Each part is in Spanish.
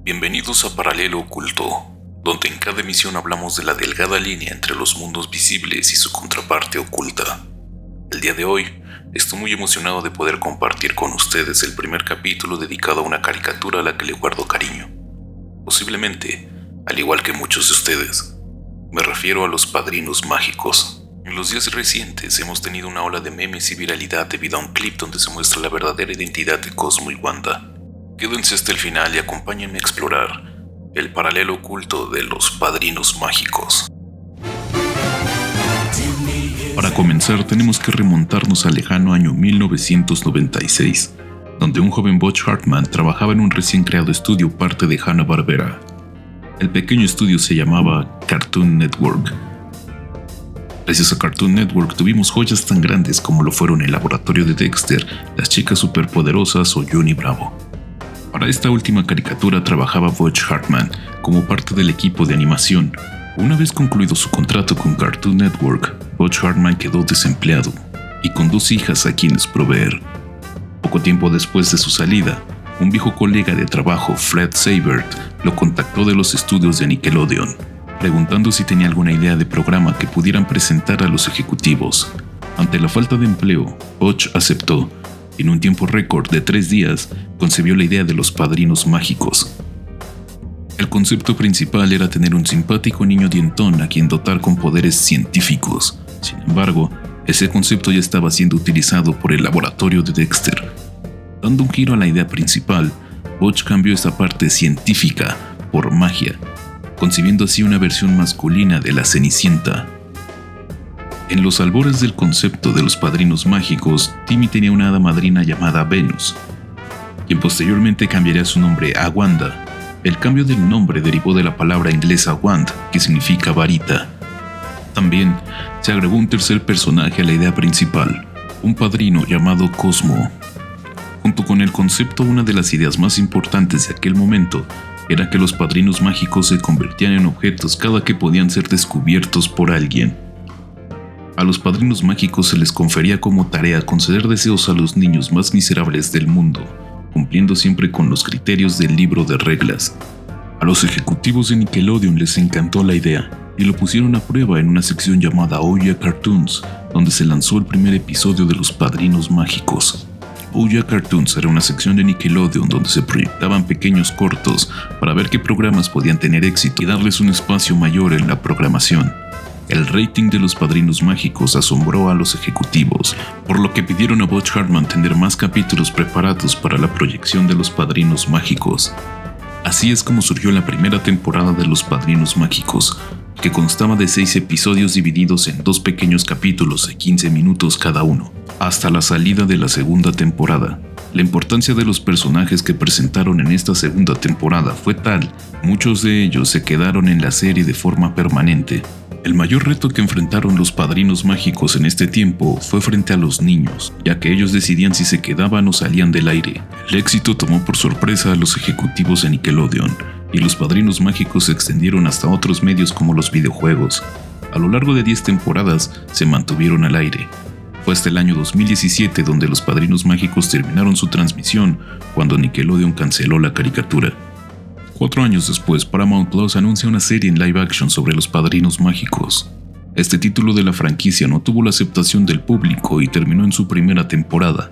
Bienvenidos a Paralelo Oculto, donde en cada emisión hablamos de la delgada línea entre los mundos visibles y su contraparte oculta. El día de hoy, estoy muy emocionado de poder compartir con ustedes el primer capítulo dedicado a una caricatura a la que le guardo cariño. Posiblemente, al igual que muchos de ustedes, me refiero a los Padrinos Mágicos. En los días recientes hemos tenido una ola de memes y viralidad debido a un clip donde se muestra la verdadera identidad de Cosmo y Wanda. Quédense hasta el final y acompáñenme a explorar el paralelo oculto de los Padrinos Mágicos. Para comenzar, tenemos que remontarnos al lejano año 1996, donde un joven Butch Hartman trabajaba en un recién creado estudio parte de Hanna-Barbera. El pequeño estudio se llamaba Cartoon Network. Gracias a Cartoon Network tuvimos joyas tan grandes como lo fueron el laboratorio de Dexter, las chicas superpoderosas o Johnny Bravo. Para esta última caricatura trabajaba Butch Hartman como parte del equipo de animación. Una vez concluido su contrato con Cartoon Network, Butch Hartman quedó desempleado y con 2 hijas a quienes proveer. Poco tiempo después de su salida, un viejo colega de trabajo, Fred Seibert, lo contactó de los estudios de Nickelodeon, preguntando si tenía alguna idea de programa que pudieran presentar a los ejecutivos. Ante la falta de empleo, Butch aceptó. En un tiempo récord de 3 días, concebió la idea de los Padrinos Mágicos. El concepto principal era tener un simpático niño dientón a quien dotar con poderes científicos. Sin embargo, ese concepto ya estaba siendo utilizado por el laboratorio de Dexter. Dando un giro a la idea principal, Butch cambió esta parte científica por magia, concibiendo así una versión masculina de la Cenicienta. En los albores del concepto de los Padrinos Mágicos, Timmy tenía una hada madrina llamada Venus, quien posteriormente cambiaría su nombre a Wanda. El cambio del nombre derivó de la palabra inglesa wand, que significa varita. También se agregó un tercer personaje a la idea principal, un padrino llamado Cosmo. Junto con el concepto, una de las ideas más importantes de aquel momento era que los Padrinos Mágicos se convertían en objetos cada que podían ser descubiertos por alguien. A los Padrinos Mágicos se les confería como tarea conceder deseos a los niños más miserables del mundo, cumpliendo siempre con los criterios del libro de reglas. A los ejecutivos de Nickelodeon les encantó la idea y lo pusieron a prueba en una sección llamada Oh Yeah Cartoons, donde se lanzó el primer episodio de los Padrinos Mágicos. Oh Yeah Cartoons era una sección de Nickelodeon donde se proyectaban pequeños cortos para ver qué programas podían tener éxito y darles un espacio mayor en la programación. El rating de los Padrinos Mágicos asombró a los ejecutivos, por lo que pidieron a Butch Hartman tener más capítulos preparados para la proyección de los Padrinos Mágicos. Así es como surgió la primera temporada de los Padrinos Mágicos, que constaba de 6 episodios divididos en 2 pequeños capítulos de 15 minutos cada uno, hasta la salida de la segunda temporada. La importancia de los personajes que presentaron en esta segunda temporada fue tal, muchos de ellos se quedaron en la serie de forma permanente. El mayor reto que enfrentaron los Padrinos Mágicos en este tiempo fue frente a los niños, ya que ellos decidían si se quedaban o salían del aire. El éxito tomó por sorpresa a los ejecutivos de Nickelodeon, y los Padrinos Mágicos se extendieron hasta otros medios como los videojuegos. A lo largo de 10 temporadas se mantuvieron al aire. Fue hasta el año 2017 donde los Padrinos Mágicos terminaron su transmisión, cuando Nickelodeon canceló la caricatura. 4 años después, Paramount Plus anuncia una serie en live action sobre los Padrinos Mágicos. Este título de la franquicia no tuvo la aceptación del público y terminó en su primera temporada.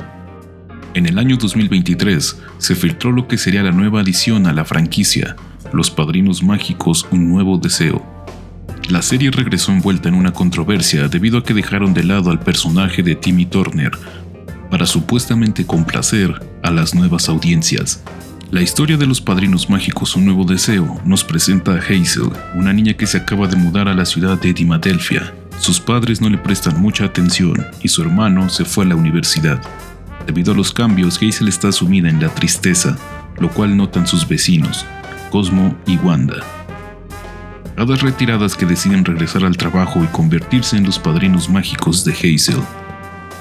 En el año 2023, se filtró lo que sería la nueva adición a la franquicia, Los Padrinos Mágicos, un nuevo deseo. La serie regresó envuelta en una controversia debido a que dejaron de lado al personaje de Timmy Turner para supuestamente complacer a las nuevas audiencias. La historia de los Padrinos Mágicos, un nuevo deseo, nos presenta a Hazel, una niña que se acaba de mudar a la ciudad de Dimadelphia. Sus padres no le prestan mucha atención y su hermano se fue a la universidad. Debido a los cambios, Hazel está sumida en la tristeza, lo cual notan sus vecinos, Cosmo y Wanda. Hadas retiradas que deciden regresar al trabajo y convertirse en los Padrinos Mágicos de Hazel.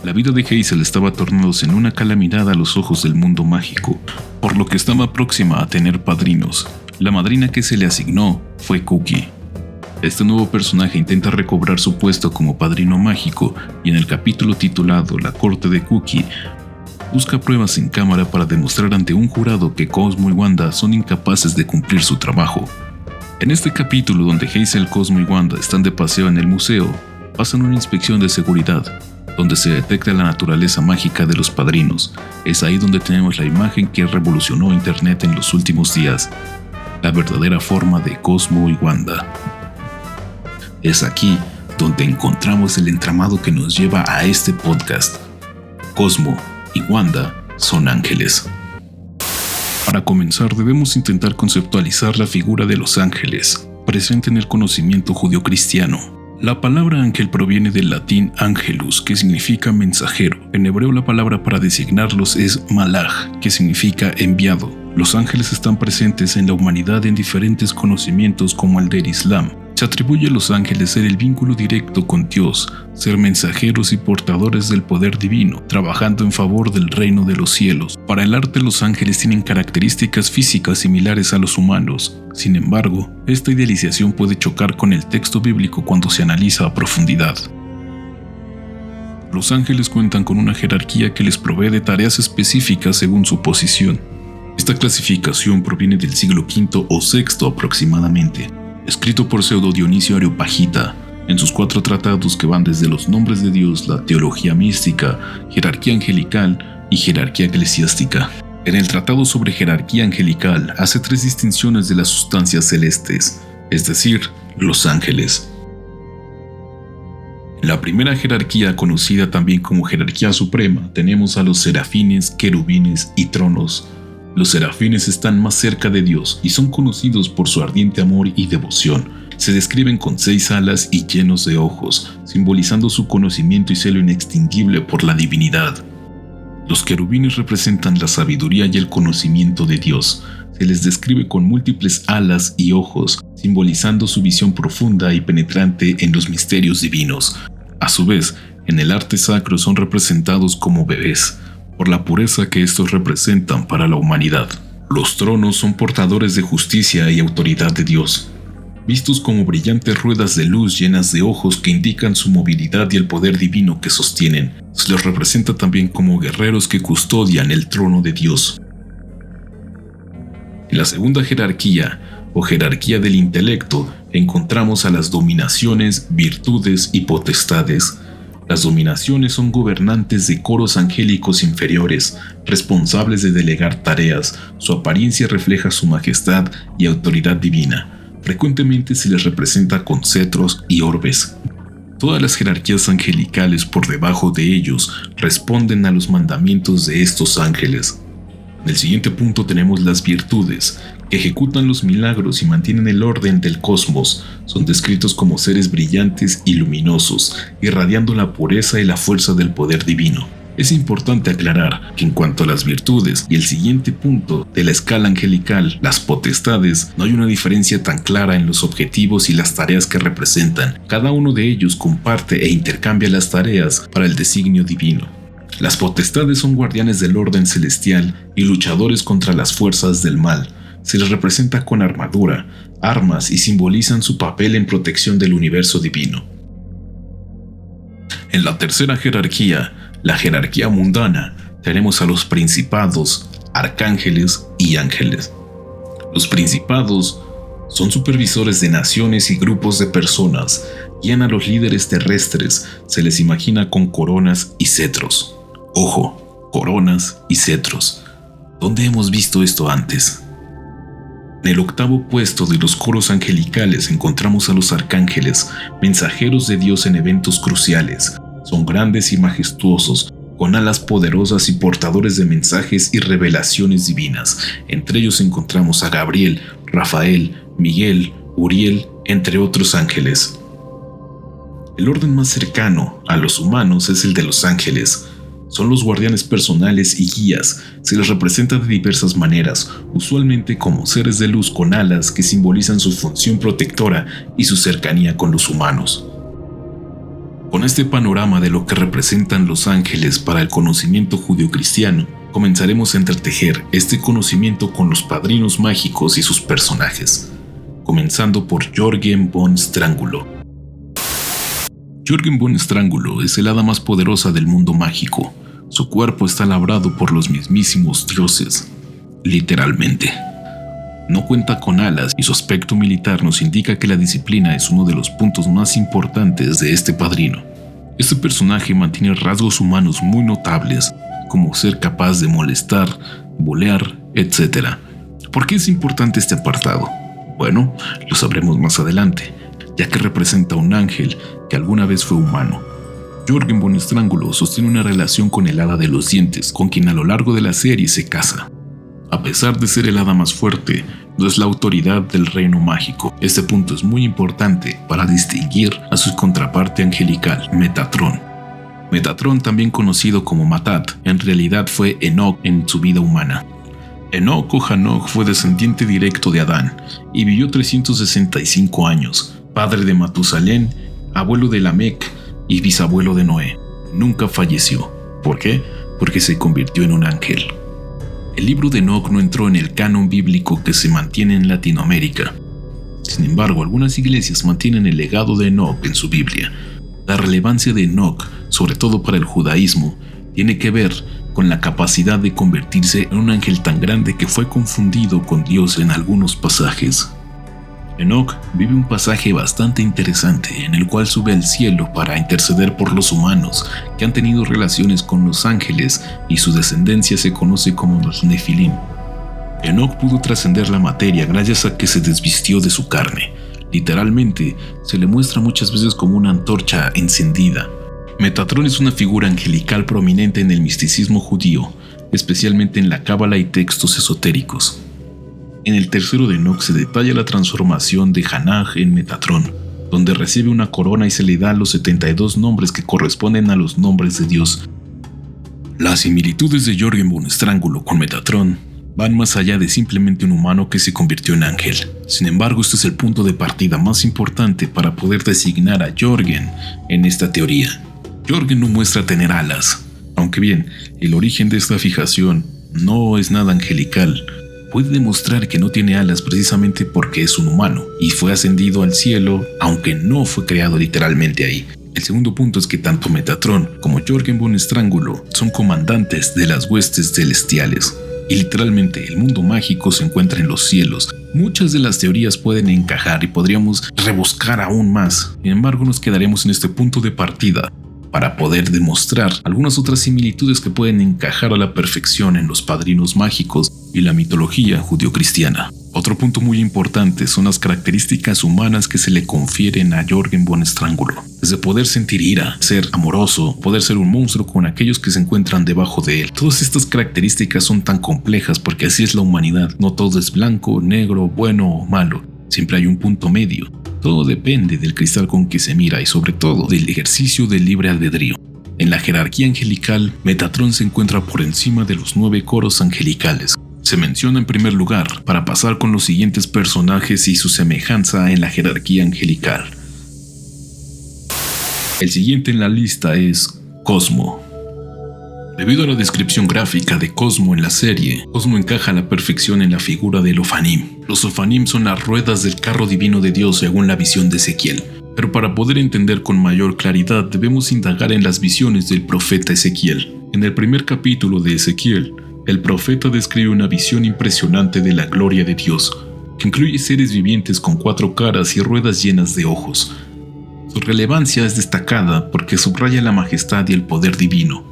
La vida de Hazel estaba tornándose en una calamidad a los ojos del mundo mágico, por lo que estaba próxima a tener padrinos. La madrina que se le asignó fue Cookie. Este nuevo personaje intenta recobrar su puesto como padrino mágico y en el capítulo titulado La corte de Cookie, busca pruebas en cámara para demostrar ante un jurado que Cosmo y Wanda son incapaces de cumplir su trabajo. En este capítulo, donde Hazel, Cosmo y Wanda están de paseo en el museo, pasan una inspección de seguridad, donde se detecta la naturaleza mágica de los padrinos. Es ahí donde tenemos la imagen que revolucionó Internet en los últimos días, la verdadera forma de Cosmo y Wanda. Es aquí donde encontramos el entramado que nos lleva a este podcast. Cosmo y Wanda son ángeles. Para comenzar, debemos intentar conceptualizar la figura de los ángeles, presente en el conocimiento judio-cristiano. La palabra ángel proviene del latín angelus, que significa mensajero. En hebreo la palabra para designarlos es malach, que significa enviado. Los ángeles están presentes en la humanidad en diferentes conocimientos como el del Islam. Se atribuye a los ángeles ser el vínculo directo con Dios, ser mensajeros y portadores del poder divino, trabajando en favor del reino de los cielos. Para el arte, los ángeles tienen características físicas similares a los humanos. Sin embargo, esta idealización puede chocar con el texto bíblico cuando se analiza a profundidad. Los ángeles cuentan con una jerarquía que les provee de tareas específicas según su posición. Esta clasificación proviene del siglo V o VI aproximadamente, escrito por Pseudo Dionisio Areopagita, en sus 4 tratados que van desde los nombres de Dios, la teología mística, jerarquía angelical y jerarquía eclesiástica. En el tratado sobre jerarquía angelical hace 3 distinciones de las sustancias celestes, es decir, los ángeles. En la primera jerarquía, conocida también como jerarquía suprema, tenemos a los serafines, querubines y tronos. Los serafines están más cerca de Dios y son conocidos por su ardiente amor y devoción. Se describen con 6 alas y llenos de ojos, simbolizando su conocimiento y celo inextinguible por la divinidad. Los querubines representan la sabiduría y el conocimiento de Dios. Se les describe con múltiples alas y ojos, simbolizando su visión profunda y penetrante en los misterios divinos. A su vez, en el arte sacro son representados como bebés, por la pureza que estos representan para la humanidad. Los tronos son portadores de justicia y autoridad de Dios, vistos como brillantes ruedas de luz llenas de ojos que indican su movilidad y el poder divino que sostienen. Se los representa también como guerreros que custodian el trono de Dios. En la segunda jerarquía, o jerarquía del intelecto, encontramos a las dominaciones, virtudes y potestades. Las dominaciones son gobernantes de coros angélicos inferiores, responsables de delegar tareas. Su apariencia refleja su majestad y autoridad divina. Frecuentemente se les representa con cetros y orbes. Todas las jerarquías angelicales por debajo de ellos responden a los mandamientos de estos ángeles. En el siguiente punto tenemos las virtudes, que ejecutan los milagros y mantienen el orden del cosmos. Son descritos como seres brillantes y luminosos, irradiando la pureza y la fuerza del poder divino. Es importante aclarar que en cuanto a las virtudes y el siguiente punto de la escala angelical, las potestades, no hay una diferencia tan clara en los objetivos y las tareas que representan. Cada uno de ellos comparte e intercambia las tareas para el designio divino. Las potestades son guardianes del orden celestial y luchadores contra las fuerzas del mal. Se les representa con armadura, armas y simbolizan su papel en protección del universo divino. En la tercera jerarquía, la jerarquía mundana, tenemos a los principados, arcángeles y ángeles. Los principados son supervisores de naciones y grupos de personas, guían a los líderes terrestres, se les imagina con coronas y cetros. Ojo, coronas y cetros. ¿Dónde hemos visto esto antes? En el octavo puesto de los coros angelicales encontramos a los arcángeles, mensajeros de Dios en eventos cruciales. Son grandes y majestuosos, con alas poderosas y portadores de mensajes y revelaciones divinas. Entre ellos encontramos a Gabriel, Rafael, Miguel, Uriel, entre otros ángeles. El orden más cercano a los humanos es el de los ángeles. Son los guardianes personales y guías. Se les representa de diversas maneras, usualmente como seres de luz con alas que simbolizan su función protectora y su cercanía con los humanos. Con este panorama de lo que representan los ángeles para el conocimiento judio-cristiano, comenzaremos a entretejer este conocimiento con los padrinos mágicos y sus personajes, comenzando por Jörgen von Strangulo. Jörgen von Strangulo es el hada más poderosa del mundo mágico. Su cuerpo está labrado por los mismísimos dioses, literalmente. No cuenta con alas y su aspecto militar nos indica que la disciplina es uno de los puntos más importantes de este padrino. Este personaje mantiene rasgos humanos muy notables, como ser capaz de molestar, bolear, etc. ¿Por qué es importante este apartado? Bueno, lo sabremos más adelante, ya que representa un ángel que alguna vez fue humano. Jürgen von Strangulo sostiene una relación con el Hada de los Dientes, con quien a lo largo de la serie se casa. A pesar de ser el hada más fuerte, no es la autoridad del reino mágico. Este punto es muy importante para distinguir a su contraparte angelical, Metatron. Metatron, también conocido como Matat, en realidad fue Enoch en su vida humana. Enoch o Hanoch fue descendiente directo de Adán y vivió 365 años, padre de Matusalén, abuelo de Lamec y bisabuelo de Noé. Nunca falleció. ¿Por qué? Porque se convirtió en un ángel. El libro de Enoch no entró en el canon bíblico que se mantiene en Latinoamérica. Sin embargo, algunas iglesias mantienen el legado de Enoch en su Biblia. La relevancia de Enoch, sobre todo para el judaísmo, tiene que ver con la capacidad de convertirse en un ángel tan grande que fue confundido con Dios en algunos pasajes. Enoch vive un pasaje bastante interesante en el cual sube al cielo para interceder por los humanos que han tenido relaciones con los ángeles y su descendencia se conoce como los Nefilim. Enoch pudo trascender la materia gracias a que se desvistió de su carne. Literalmente, se le muestra muchas veces como una antorcha encendida. Metatron es una figura angelical prominente en el misticismo judío, especialmente en la cábala y textos esotéricos. En el tercero de Enoch se detalla la transformación de Hanach en Metatron, donde recibe una corona y se le da los 72 nombres que corresponden a los nombres de Dios. Las similitudes de Jürgen von Strangulo con Metatron van más allá de simplemente un humano que se convirtió en ángel. Sin embargo, este es el punto de partida más importante para poder designar a Jürgen en esta teoría. Jürgen no muestra tener alas, aunque bien, el origen de esta fijación no es nada angelical. Puede demostrar que no tiene alas precisamente porque es un humano y fue ascendido al cielo, aunque no fue creado literalmente ahí. El segundo punto es que tanto Metatron como Jürgen von Strangulo son comandantes de las huestes celestiales. Y literalmente el mundo mágico se encuentra en los cielos. Muchas de las teorías pueden encajar y podríamos rebuscar aún más. Sin embargo, nos quedaremos en este punto de partida para poder demostrar algunas otras similitudes que pueden encajar a la perfección en los padrinos mágicos y la mitología judio-cristiana. Otro punto muy importante son las características humanas que se le confieren a Jürgen von Strangulo. Desde poder sentir ira, ser amoroso, poder ser un monstruo con aquellos que se encuentran debajo de él. Todas estas características son tan complejas porque así es la humanidad. No todo es blanco, negro, bueno o malo. Siempre hay un punto medio. Todo depende del cristal con que se mira y sobre todo del ejercicio del libre albedrío. En la jerarquía angelical, Metatron se encuentra por encima de los 9 coros angelicales. Se menciona en primer lugar para pasar con los siguientes personajes y su semejanza en la jerarquía angelical. El siguiente en la lista es Cosmo. Debido a la descripción gráfica de Cosmo en la serie, Cosmo encaja a la perfección en la figura del Ofanim. Los Ofanim son las ruedas del carro divino de Dios según la visión de Ezequiel. Pero para poder entender con mayor claridad debemos indagar en las visiones del profeta Ezequiel. En el primer capítulo de Ezequiel, el profeta describe una visión impresionante de la gloria de Dios, que incluye seres vivientes con 4 caras y ruedas llenas de ojos. Su relevancia es destacada porque subraya la majestad y el poder divino.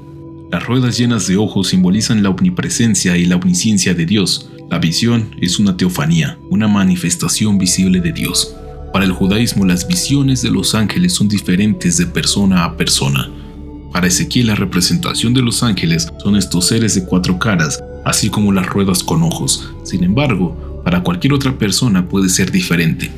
Las ruedas llenas de ojos simbolizan la omnipresencia y la omnisciencia de Dios. La visión es una teofanía, una manifestación visible de Dios. Para el judaísmo, las visiones de los ángeles son diferentes de persona a persona. Para Ezequiel, la representación de los ángeles son estos seres de 4 caras, así como las ruedas con ojos. Sin embargo, para cualquier otra persona puede ser diferente.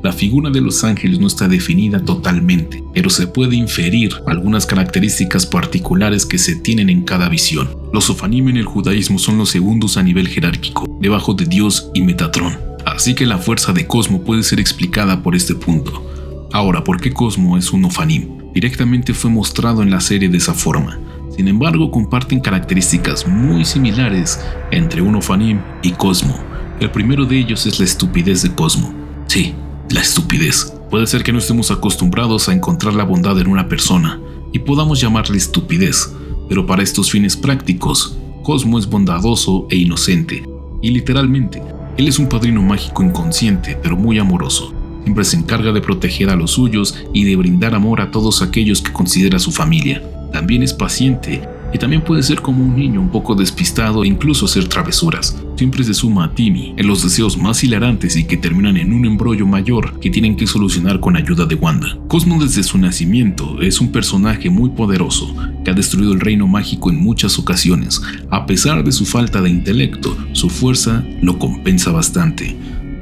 La figura de los ángeles no está definida totalmente, pero se puede inferir algunas características particulares que se tienen en cada visión. Los Ofanim en el judaísmo son los segundos a nivel jerárquico, debajo de Dios y Metatron. Así que la fuerza de Cosmo puede ser explicada por este punto. Ahora, ¿por qué Cosmo es un Ofanim? Directamente fue mostrado en la serie de esa forma. Sin embargo, comparten características muy similares entre un Ofanim y Cosmo. El primero de ellos es la estupidez de Cosmo. Sí, la estupidez. Puede ser que no estemos acostumbrados a encontrar la bondad en una persona y podamos llamarle estupidez, Pero para estos fines prácticos, Cosmo es bondadoso e inocente, y literalmente, él es un padrino mágico inconsciente, pero muy amoroso. Siempre se encarga de proteger a los suyos y de brindar amor a todos aquellos que considera su familia. También es paciente y también puede ser como un niño un poco despistado e incluso hacer travesuras. Siempre se suma a Timmy en los deseos más hilarantes y que terminan en un embrollo mayor que tienen que solucionar con ayuda de Wanda. Cosmo desde su nacimiento es un personaje muy poderoso que ha destruido el reino mágico en muchas ocasiones. A pesar de su falta de intelecto, su fuerza lo compensa bastante.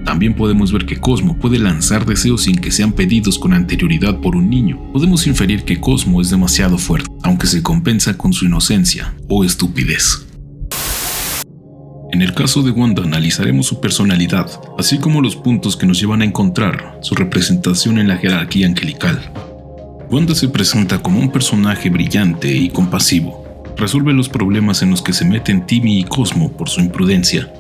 También podemos ver que Cosmo puede lanzar deseos sin que sean pedidos con anterioridad por un niño. Podemos inferir que Cosmo es demasiado fuerte, aunque se compensa con su inocencia o estupidez. En el caso de Wanda analizaremos su personalidad, así como los puntos que nos llevan a encontrar su representación en la jerarquía angelical. Wanda se presenta como un personaje brillante y compasivo. Resuelve los problemas en los que se meten Timmy y Cosmo por su imprudencia.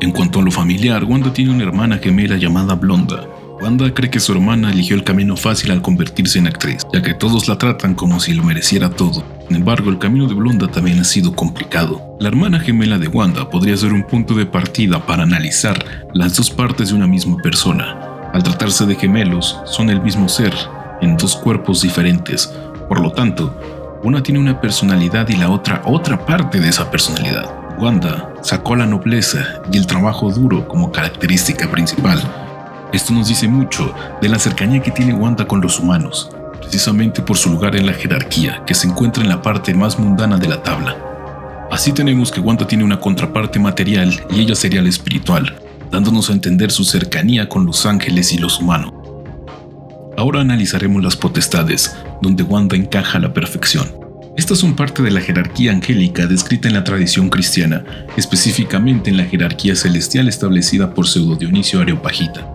En cuanto a lo familiar, Wanda tiene una hermana gemela llamada Blonda. Wanda cree que su hermana eligió el camino fácil al convertirse en actriz, ya que todos la tratan como si lo mereciera todo. Sin embargo, el camino de Blonda también ha sido complicado. La hermana gemela de Wanda podría ser un punto de partida para analizar las dos partes de una misma persona. Al tratarse de gemelos, son el mismo ser, en dos cuerpos diferentes. Por lo tanto, una tiene una personalidad y la otra parte de esa personalidad. Wanda sacó la nobleza y el trabajo duro como característica principal. Esto nos dice mucho de la cercanía que tiene Wanda con los humanos, precisamente por su lugar en la jerarquía, que se encuentra en la parte más mundana de la tabla. Así tenemos que Wanda tiene una contraparte material y ella sería la espiritual, dándonos a entender su cercanía con los ángeles y los humanos. Ahora analizaremos las potestades, donde Wanda encaja a la perfección. Estas son parte de la jerarquía angélica descrita en la tradición cristiana, específicamente en la jerarquía celestial establecida por Pseudo Dionisio Areopagita.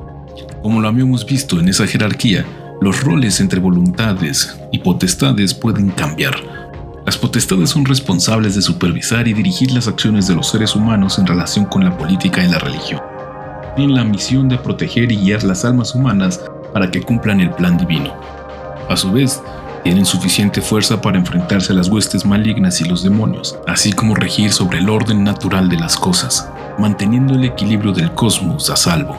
Como lo habíamos visto en esa jerarquía, los roles entre voluntades y potestades pueden cambiar. Las potestades son responsables de supervisar y dirigir las acciones de los seres humanos en relación con la política y la religión. Tienen la misión de proteger y guiar las almas humanas para que cumplan el plan divino. A su vez, tienen suficiente fuerza para enfrentarse a las huestes malignas y los demonios, así como regir sobre el orden natural de las cosas, manteniendo el equilibrio del cosmos a salvo.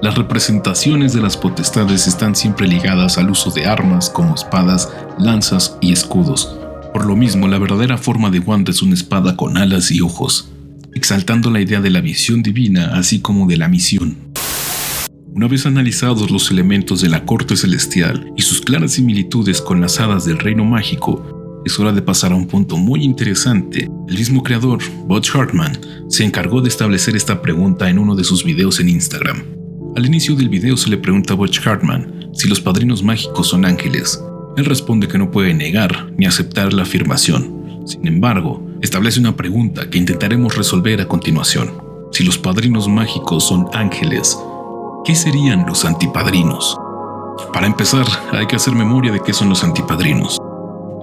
Las representaciones de las potestades están siempre ligadas al uso de armas como espadas, lanzas y escudos. Por lo mismo, la verdadera forma de Wanda es una espada con alas y ojos, exaltando la idea de la visión divina así como de la misión. Una vez analizados los elementos de la corte celestial y sus claras similitudes con las hadas del reino mágico, es hora de pasar a un punto muy interesante. El mismo creador, Butch Hartman, se encargó de establecer esta pregunta en uno de sus videos en Instagram. Al inicio del video se le pregunta a Butch Hartman si los padrinos mágicos son ángeles. Él responde que no puede negar ni aceptar la afirmación. Sin embargo, establece una pregunta que intentaremos resolver a continuación. Si los padrinos mágicos son ángeles, ¿qué serían los antipadrinos? Para empezar, hay que hacer memoria de qué son los antipadrinos.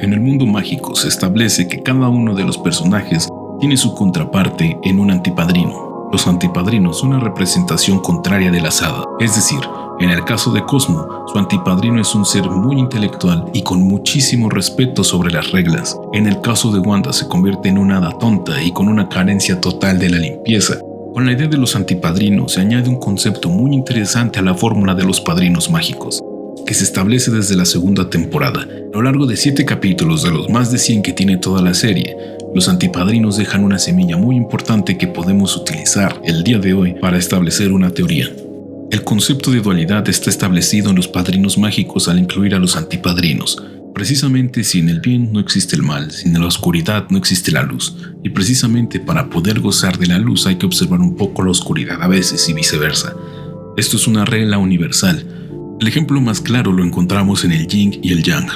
En el mundo mágico se establece que cada uno de los personajes tiene su contraparte en un antipadrino. Los antipadrinos son una representación contraria de las hadas, es decir, en el caso de Cosmo, su antipadrino es un ser muy intelectual y con muchísimo respeto sobre las reglas. En el caso de Wanda se convierte en una hada tonta y con una carencia total de la limpieza. Con la idea de los antipadrinos se añade un concepto muy interesante a la fórmula de los padrinos mágicos, que se establece desde la segunda temporada. A lo largo de 7 capítulos de los más de 100 que tiene toda la serie, los antipadrinos dejan una semilla muy importante que podemos utilizar el día de hoy para establecer una teoría. El concepto de dualidad está establecido en los padrinos mágicos al incluir a los antipadrinos. Precisamente sin el bien no existe el mal, sin la oscuridad no existe la luz, y precisamente para poder gozar de la luz hay que observar un poco la oscuridad a veces y viceversa. Esto es una regla universal. El ejemplo más claro lo encontramos en el yin y el yang.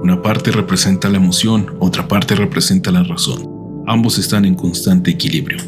Una parte representa la emoción, otra parte representa la razón. Ambos están en constante equilibrio.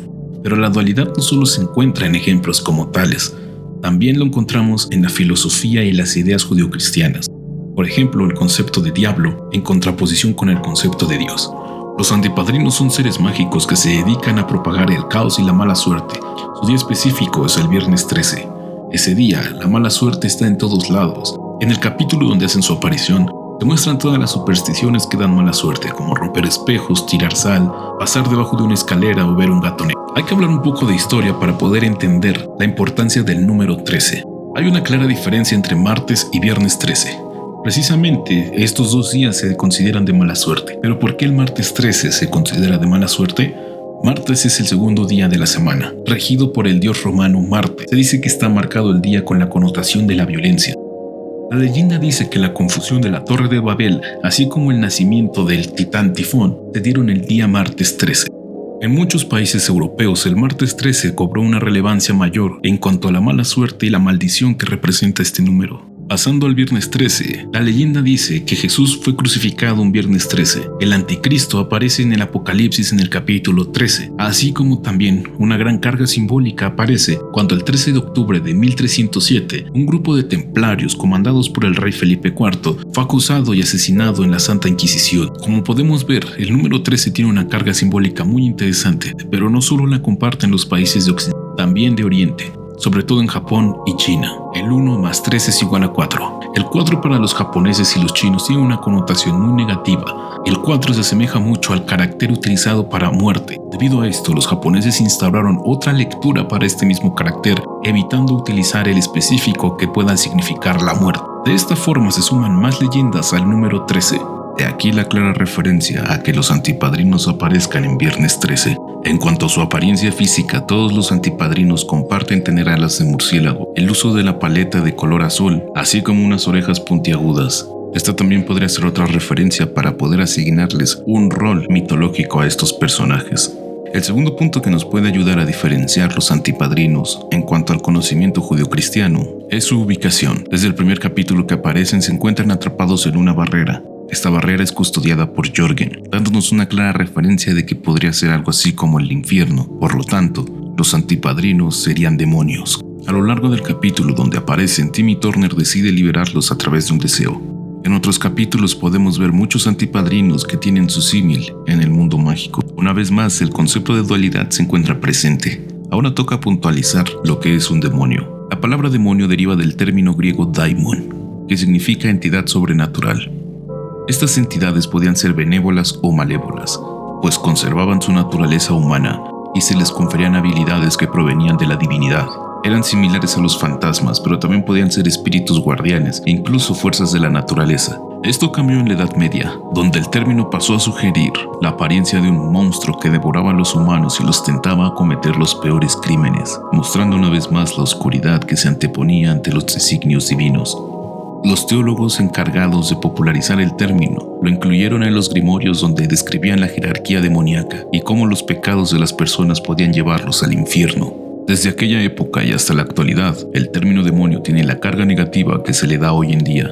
Pero la dualidad no solo se encuentra en ejemplos como tales, también lo encontramos en la filosofía y las ideas judeocristianas. Por ejemplo, el concepto de diablo en contraposición con el concepto de Dios. Los antipadrinos son seres mágicos que se dedican a propagar el caos y la mala suerte. Su día específico es el viernes 13. Ese día, la mala suerte está en todos lados. En el capítulo donde hacen su aparición, Se muestran todas las supersticiones que dan mala suerte, como romper espejos, tirar sal, pasar debajo de una escalera o ver un gato negro. Hay que hablar un poco de historia para poder entender la importancia del número 13. Hay una clara diferencia entre martes y viernes 13. Precisamente, estos dos días se consideran de mala suerte. ¿Pero por qué el martes 13 se considera de mala suerte? Martes es el segundo día de la semana, regido por el dios romano Marte. Se dice que está marcado el día con la connotación de la violencia. La leyenda dice que la confusión de la Torre de Babel, así como el nacimiento del titán Tifón, se dieron el día martes 13. En muchos países europeos, el martes 13 cobró una relevancia mayor en cuanto a la mala suerte y la maldición que representa este número. Pasando al viernes 13, la leyenda dice que Jesús fue crucificado un viernes 13. El anticristo aparece en el Apocalipsis en el capítulo 13, así como también una gran carga simbólica aparece cuando el 13 de octubre de 1307, un grupo de templarios comandados por el rey Felipe IV fue acusado y asesinado en la Santa Inquisición. Como podemos ver, el número 13 tiene una carga simbólica muy interesante, pero no solo la comparten los países de Occidente, también de Oriente, sobre todo en Japón y China. El 1 más 3 es igual a 4. El 4 para los japoneses y los chinos tiene una connotación muy negativa. El 4 se asemeja mucho al carácter utilizado para muerte. Debido a esto, los japoneses instauraron otra lectura para este mismo carácter, evitando utilizar el específico que pueda significar la muerte. De esta forma se suman más leyendas al número 13. De aquí la clara referencia a que los antipadrinos aparezcan en viernes 13. En cuanto a su apariencia física, todos los antipadrinos comparten tener alas de murciélago, el uso de la paleta de color azul, así como unas orejas puntiagudas. Esta también podría ser otra referencia para poder asignarles un rol mitológico a estos personajes. El segundo punto que nos puede ayudar a diferenciar los antipadrinos en cuanto al conocimiento judeocristiano es su ubicación. Desde el primer capítulo que aparecen se encuentran atrapados en una barrera. Esta barrera es custodiada por Jörgen, dándonos una clara referencia de que podría ser algo así como el infierno. Por lo tanto, los antipadrinos serían demonios. A lo largo del capítulo donde aparecen, Timmy Turner decide liberarlos a través de un deseo. En otros capítulos podemos ver muchos antipadrinos que tienen su símil en el mundo mágico. Una vez más, el concepto de dualidad se encuentra presente. Ahora toca puntualizar lo que es un demonio. La palabra demonio deriva del término griego daimon, que significa entidad sobrenatural. Estas entidades podían ser benévolas o malévolas, pues conservaban su naturaleza humana y se les conferían habilidades que provenían de la divinidad. Eran similares a los fantasmas, pero también podían ser espíritus guardianes e incluso fuerzas de la naturaleza. Esto cambió en la Edad Media, donde el término pasó a sugerir la apariencia de un monstruo que devoraba a los humanos y los tentaba a cometer los peores crímenes, mostrando una vez más la oscuridad que se anteponía ante los designios divinos. Los teólogos encargados de popularizar el término lo incluyeron en los grimorios donde describían la jerarquía demoníaca y cómo los pecados de las personas podían llevarlos al infierno. Desde aquella época y hasta la actualidad, el término demonio tiene la carga negativa que se le da hoy en día.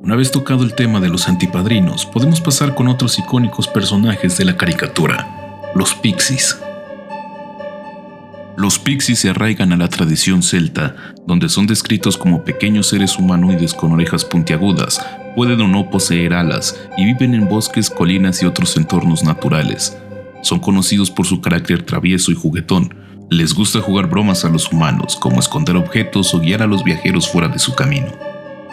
Una vez tocado el tema de los antipadrinos, podemos pasar con otros icónicos personajes de la caricatura, los pixies. Los pixies se arraigan a la tradición celta, donde son descritos como pequeños seres humanoides con orejas puntiagudas, pueden o no poseer alas y viven en bosques, colinas y otros entornos naturales. Son conocidos por su carácter travieso y juguetón. Les gusta jugar bromas a los humanos, como esconder objetos o guiar a los viajeros fuera de su camino.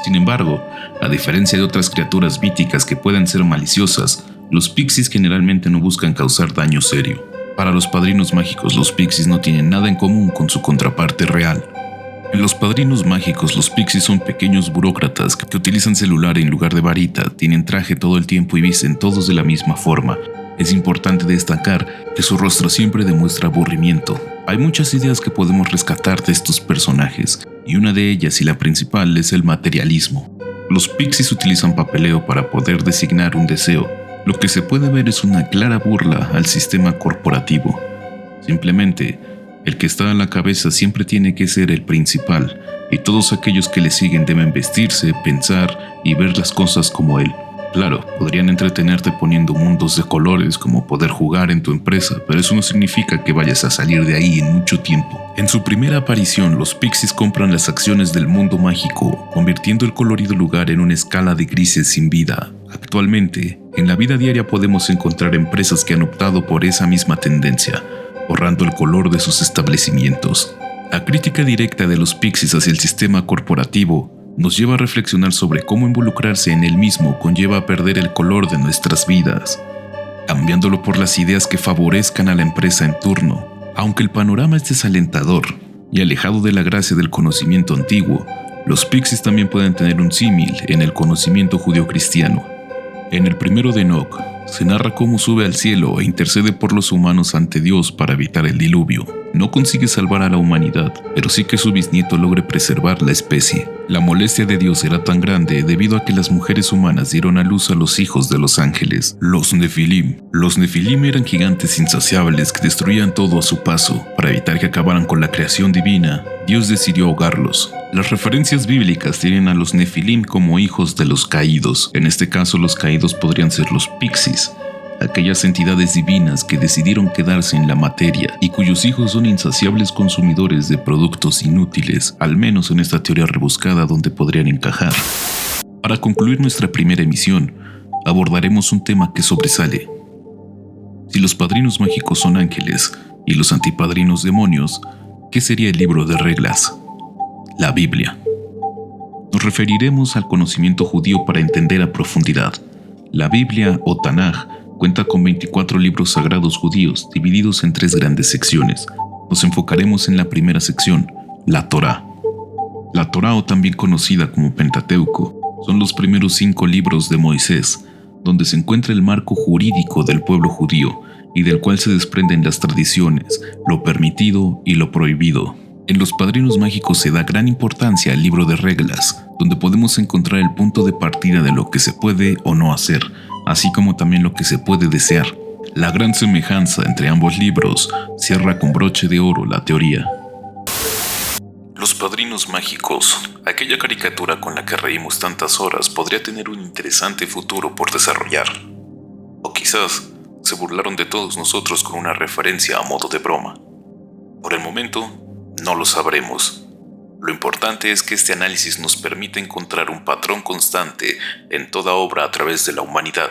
Sin embargo, a diferencia de otras criaturas míticas que pueden ser maliciosas, los pixies generalmente no buscan causar daño serio. Para los padrinos mágicos, los pixies no tienen nada en común con su contraparte real. En los padrinos mágicos, los pixies son pequeños burócratas que utilizan celular en lugar de varita, tienen traje todo el tiempo y visten todos de la misma forma. Es importante destacar que su rostro siempre demuestra aburrimiento. Hay muchas ideas que podemos rescatar de estos personajes, y una de ellas y la principal es el materialismo. Los pixies utilizan papeleo para poder designar un deseo. Lo que se puede ver es una clara burla al sistema corporativo. Simplemente, el que está a la cabeza siempre tiene que ser el principal, y todos aquellos que le siguen deben vestirse, pensar y ver las cosas como él. Claro, podrían entretenerte poniendo mundos de colores como poder jugar en tu empresa, pero eso no significa que vayas a salir de ahí en mucho tiempo. En su primera aparición, los pixies compran las acciones del mundo mágico, convirtiendo el colorido lugar en una escala de grises sin vida. Actualmente, en la vida diaria podemos encontrar empresas que han optado por esa misma tendencia, borrando el color de sus establecimientos. La crítica directa de los pixies hacia el sistema corporativo nos lleva a reflexionar sobre cómo involucrarse en él mismo conlleva perder el color de nuestras vidas, cambiándolo por las ideas que favorezcan a la empresa en turno. Aunque el panorama es desalentador y alejado de la gracia del conocimiento antiguo, los Pixies también pueden tener un símil en el conocimiento judeocristiano. En el primero de Enoch, se narra cómo sube al cielo e intercede por los humanos ante Dios para evitar el diluvio. No consigue salvar a la humanidad, pero sí que su bisnieto logre preservar la especie. La molestia de Dios era tan grande debido a que las mujeres humanas dieron a luz a los hijos de los ángeles, los Nefilim. Los Nefilim eran gigantes insaciables que destruían todo a su paso. Para evitar que acabaran con la creación divina, Dios decidió ahogarlos. Las referencias bíblicas tienen a los Nefilim como hijos de los caídos. En este caso, los caídos podrían ser los Pixies, aquellas entidades divinas que decidieron quedarse en la materia y cuyos hijos son insaciables consumidores de productos inútiles, al menos en esta teoría rebuscada donde podrían encajar. Para concluir nuestra primera emisión, abordaremos un tema que sobresale. Si los padrinos mágicos son ángeles y los antipadrinos demonios, ¿qué sería el libro de reglas? La Biblia. Nos referiremos al conocimiento judío para entender a profundidad. La Biblia o Tanaj cuenta con 24 libros sagrados judíos divididos en 3 grandes secciones. Nos enfocaremos en la primera sección, la Torá. La Torá, o también conocida como Pentateuco, son los primeros 5 libros de Moisés, donde se encuentra el marco jurídico del pueblo judío y del cual se desprenden las tradiciones, lo permitido y lo prohibido. En los padrinos mágicos se da gran importancia al libro de reglas, donde podemos encontrar el punto de partida de lo que se puede o no hacer, así como también lo que se puede desear. La gran semejanza entre ambos libros cierra con broche de oro la teoría. Los padrinos mágicos, aquella caricatura con la que reímos tantas horas, podría tener un interesante futuro por desarrollar. O quizás se burlaron de todos nosotros con una referencia a modo de broma. Por el momento, no lo sabremos. Lo importante es que este análisis nos permite encontrar un patrón constante en toda obra a través de la humanidad.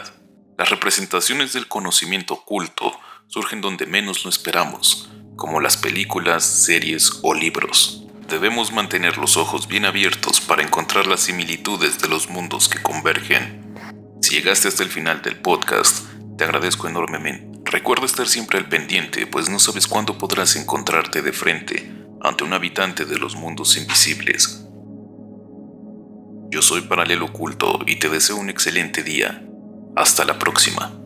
Las representaciones del conocimiento oculto surgen donde menos lo esperamos, como las películas, series o libros. Debemos mantener los ojos bien abiertos para encontrar las similitudes de los mundos que convergen. Si llegaste hasta el final del podcast, te agradezco enormemente. Recuerda estar siempre al pendiente, pues no sabes cuándo podrás encontrarte de frente ante un habitante de los mundos invisibles. Yo soy Paralelo Oculto y te deseo un excelente día. Hasta la próxima.